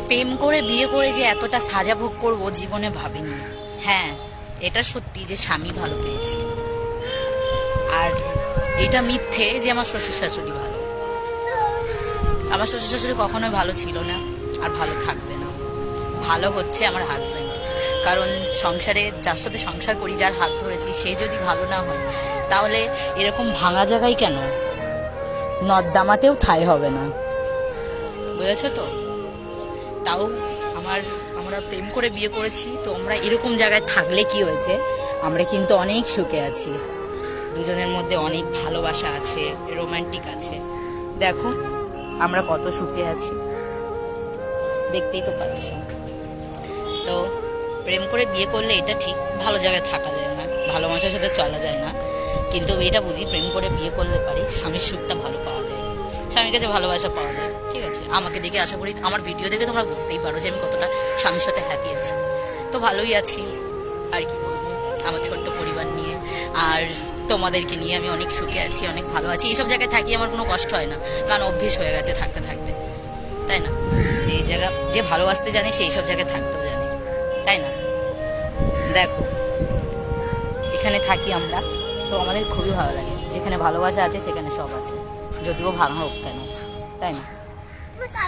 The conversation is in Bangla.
প্রেম করে বিয়ে করে যে এতটা সাজা ভোগ করবো জীবনে ভাবিনি। হ্যাঁ, এটা সত্যি যে স্বামী ভালো পেয়েছি, আর এটা মিথ্যে যে আমার শ্বশুর শাশুড়ি ভালো। আমার শ্বশুর শাশুড়ি কখনোই ভালো ছিল না, আর ভালো থাকবে না। ভালো হচ্ছে আমার হাজব্যান্ড। কারণ সংসারে যার সাথে সংসার করি, যার হাত ধরেছি, সে যদি ভালো না হয় তাহলে এরকম ভাঙা জায়গায় কেন নর্দামাতেও ঠাঁই হবে না। বুঝেছো তো? তাও আমরা প্রেম করে বিয়ে করেছি, তো আমরা এরকম জায়গায় থাকলে কি হয়েছে, আমরা কিন্তু অনেক সুখে আছি। দুজনের মধ্যে অনেক ভালোবাসা আছে, রোমান্টিক আছে। দেখো আমরা কত সুখে আছি, দেখতেই তো পাচ্ছ। তো প্রেম করে বিয়ে করলে এটা ঠিক ভালো জায়গায় থাকা যায় না, ভালো মানুষের সাথে চলা যায় না, কিন্তু এটা বুঝি প্রেম করে বিয়ে করলে পারি স্বামীর সুখটা ভালো পাওয়া যায়, স্বামীর কাছে ভালোবাসা পাওয়া যায়। ঠিক আছে, আমাকে দেখে আশা করি, আমার ভিডিও দেখে তোমরা বুঝতেই পারো যে আমি কতটা স্বামীর সাথে হ্যাপি আছি। তো ভালোই আছি, আর কি বলবো, আমার ছোট্ট পরিবার নিয়ে আর তোমাদেরকে নিয়ে আমি অনেক সুখে আছি, অনেক ভালো আছি। এইসব জায়গায় থাকি আমার কোনো কষ্ট হয় না, কারণ অভ্যেস হয়ে গেছে থাকতে থাকতে, তাই না? যে জায়গা যে ভালোবাসতে জানে সেই সব জায়গায় থাকতেও জানে, তাই না? দেখো এখানে থাকি আমরা, তো আমাদের খুবই ভালো লাগে। যেখানে ভালোবাসা আছে সেখানে সব আছে, যদিও ভাঙা হোক কেন, তাই না?